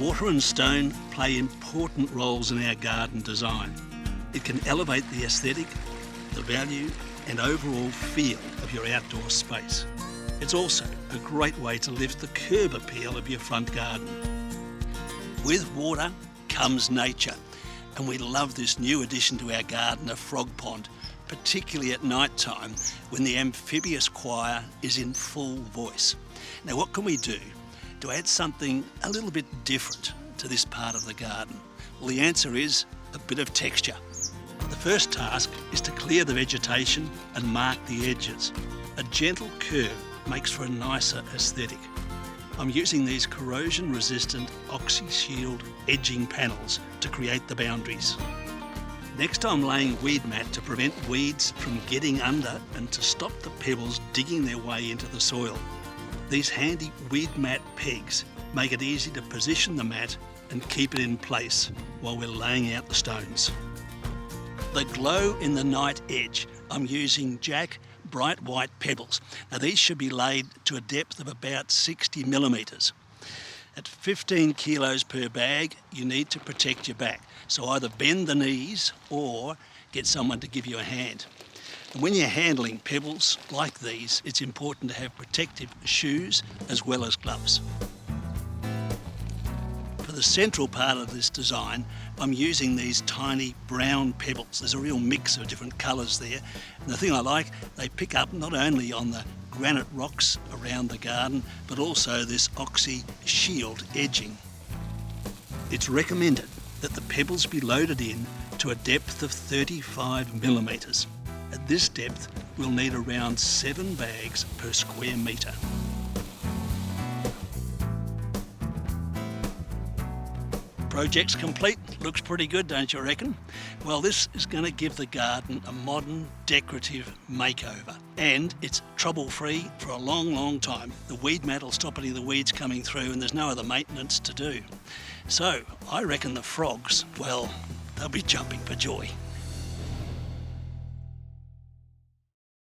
Water and stone play important roles in our garden design. It can elevate the aesthetic, the value and overall feel of your outdoor space. It's also a great way to lift the curb appeal of your front garden. With water comes nature, and we love this new addition to our garden, a frog pond, particularly at night time when the amphibious choir is in full voice. Now what can we do to add something a little bit different to this part of the garden? Well, the answer is a bit of texture. The first task is to clear the vegetation and mark the edges. A gentle curve makes for a nicer aesthetic. I'm using these corrosion-resistant Oxy-Shield edging panels to create the boundaries. Next, I'm laying weed mat to prevent weeds from getting under and to stop the pebbles digging their way into the soil. These handy weed mat pegs make it easy to position the mat and keep it in place while we're laying out the stones. The glow in the night edge, I'm using Jack bright white pebbles. Now these should be laid to a depth of about 60 millimetres. At 15 kilos per bag, you need to protect your back. So either bend the knees or get someone to give you a hand. And when you're handling pebbles like these, it's important to have protective shoes as well as gloves. For the central part of this design, I'm using these tiny brown pebbles. There's a real mix of different colours there. And the thing I like, they pick up not only on the granite rocks around the garden, but also this Oxy-Shield edging. It's recommended that the pebbles be loaded in to a depth of 35 millimetres. At this depth, we'll need around 7 bags per square metre. Project's complete. Looks pretty good, don't you reckon? Well, this is going to give the garden a modern, decorative makeover. And it's trouble-free for a long, long time. The weed mat will stop any of the weeds coming through and there's no other maintenance to do. So, I reckon the frogs, well, they'll be jumping for joy.